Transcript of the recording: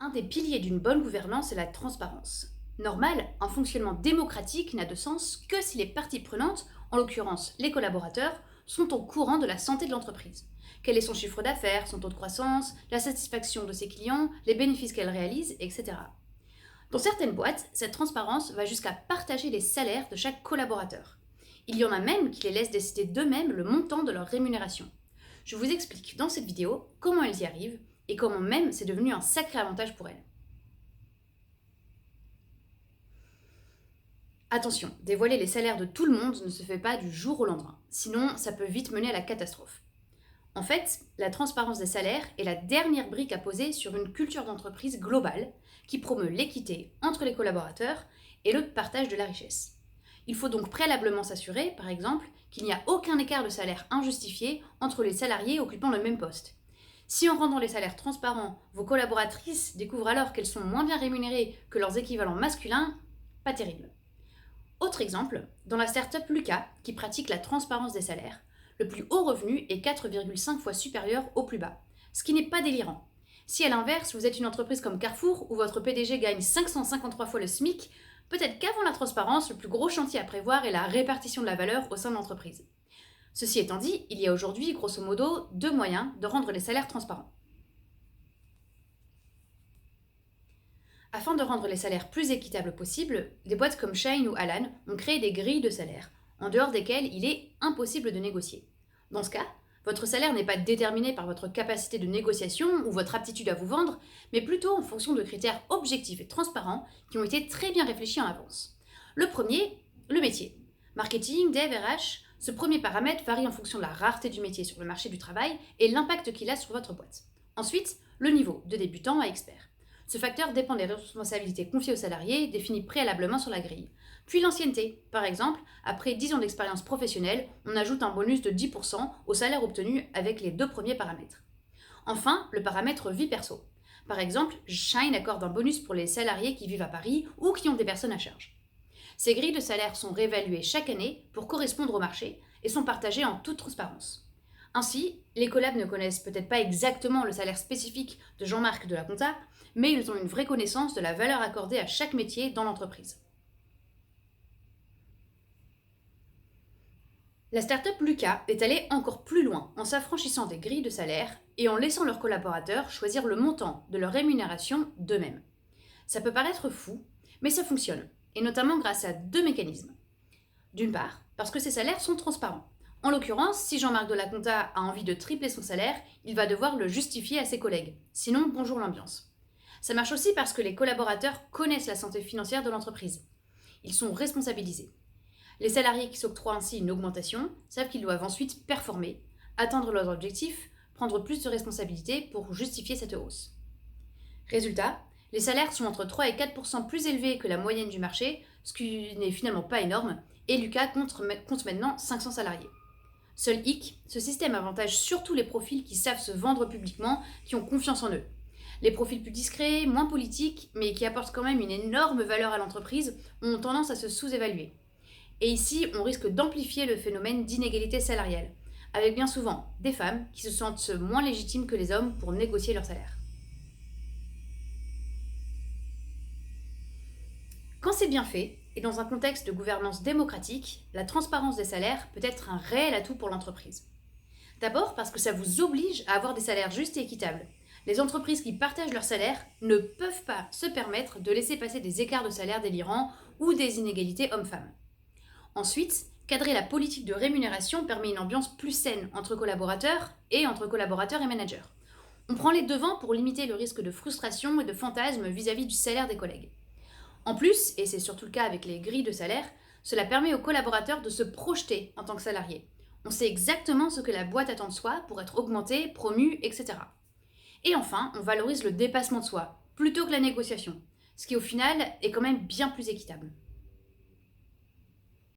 Un des piliers d'une bonne gouvernance est la transparence. Normal, un fonctionnement démocratique n'a de sens que si les parties prenantes, en l'occurrence les collaborateurs, sont au courant de la santé de l'entreprise. Quel est son chiffre d'affaires, son taux de croissance, la satisfaction de ses clients, les bénéfices qu'elle réalise, etc. Dans certaines boîtes, cette transparence va jusqu'à partager les salaires de chaque collaborateur. Il y en a même qui les laissent décider d'eux-mêmes le montant de leur rémunération. Je vous explique dans cette vidéo comment elles y arrivent et comment même c'est devenu un sacré avantage pour elles. Attention, dévoiler les salaires de tout le monde ne se fait pas du jour au lendemain, sinon ça peut vite mener à la catastrophe. En fait, la transparence des salaires est la dernière brique à poser sur une culture d'entreprise globale qui promeut l'équité entre les collaborateurs et le partage de la richesse. Il faut donc préalablement s'assurer, par exemple, qu'il n'y a aucun écart de salaire injustifié entre les salariés occupant le même poste. Si en rendant les salaires transparents, vos collaboratrices découvrent alors qu'elles sont moins bien rémunérées que leurs équivalents masculins, pas terrible. Autre exemple, dans la startup Lucas, qui pratique la transparence des salaires, le plus haut revenu est 4,5 fois supérieur au plus bas, ce qui n'est pas délirant. Si à l'inverse, vous êtes une entreprise comme Carrefour où votre PDG gagne 553 fois le SMIC, peut-être qu'avant la transparence, le plus gros chantier à prévoir est la répartition de la valeur au sein de l'entreprise. Ceci étant dit, il y a aujourd'hui, grosso modo, deux moyens de rendre les salaires transparents. Afin de rendre les salaires plus équitables possibles, des boîtes comme Shine ou Alan ont créé des grilles de salaire, en dehors desquelles il est impossible de négocier. Dans ce cas, votre salaire n'est pas déterminé par votre capacité de négociation ou votre aptitude à vous vendre, mais plutôt en fonction de critères objectifs et transparents qui ont été très bien réfléchis en avance. Le premier, le métier. Marketing, dev, RH, ce premier paramètre varie en fonction de la rareté du métier sur le marché du travail et l'impact qu'il a sur votre boîte. Ensuite, le niveau, de débutant à expert. Ce facteur dépend des responsabilités confiées aux salariés, définies préalablement sur la grille. Puis l'ancienneté. Par exemple, après 10 ans d'expérience professionnelle, on ajoute un bonus de 10% au salaire obtenu avec les deux premiers paramètres. Enfin, le paramètre vie perso. Par exemple, Shine accorde un bonus pour les salariés qui vivent à Paris ou qui ont des personnes à charge. Ces grilles de salaire sont réévaluées chaque année pour correspondre au marché et sont partagées en toute transparence. Ainsi, les collabs ne connaissent peut-être pas exactement le salaire spécifique de Jean-Marc de la compta, mais ils ont une vraie connaissance de la valeur accordée à chaque métier dans l'entreprise. La startup Lucas est allée encore plus loin en s'affranchissant des grilles de salaire et en laissant leurs collaborateurs choisir le montant de leur rémunération d'eux-mêmes. Ça peut paraître fou, mais ça fonctionne, et notamment grâce à deux mécanismes. D'une part, parce que ces salaires sont transparents. En l'occurrence, si Jean-Marc de la Compta a envie de tripler son salaire, il va devoir le justifier à ses collègues. Sinon, bonjour l'ambiance. Ça marche aussi parce que les collaborateurs connaissent la santé financière de l'entreprise. Ils sont responsabilisés. Les salariés qui s'octroient ainsi une augmentation savent qu'ils doivent ensuite performer, atteindre leurs objectifs, prendre plus de responsabilités pour justifier cette hausse. Résultat, les salaires sont entre 3 et 4% plus élevés que la moyenne du marché, ce qui n'est finalement pas énorme, et Lucas compte maintenant 500 salariés. Seul hic, ce système avantage surtout les profils qui savent se vendre publiquement, qui ont confiance en eux. Les profils plus discrets, moins politiques, mais qui apportent quand même une énorme valeur à l'entreprise, ont tendance à se sous-évaluer. Et ici, on risque d'amplifier le phénomène d'inégalité salariale, avec bien souvent des femmes qui se sentent moins légitimes que les hommes pour négocier leur salaire. Quand c'est bien fait, et dans un contexte de gouvernance démocratique, la transparence des salaires peut être un réel atout pour l'entreprise. D'abord parce que ça vous oblige à avoir des salaires justes et équitables. Les entreprises qui partagent leurs salaires ne peuvent pas se permettre de laisser passer des écarts de salaire délirants ou des inégalités hommes-femmes. Ensuite, cadrer la politique de rémunération permet une ambiance plus saine entre collaborateurs et managers. On prend les devants pour limiter le risque de frustration et de fantasmes vis-à-vis du salaire des collègues. En plus, et c'est surtout le cas avec les grilles de salaire, cela permet aux collaborateurs de se projeter en tant que salariés. On sait exactement ce que la boîte attend de soi pour être augmenté, promu, etc. Et enfin, on valorise le dépassement de soi, plutôt que la négociation, ce qui au final est quand même bien plus équitable.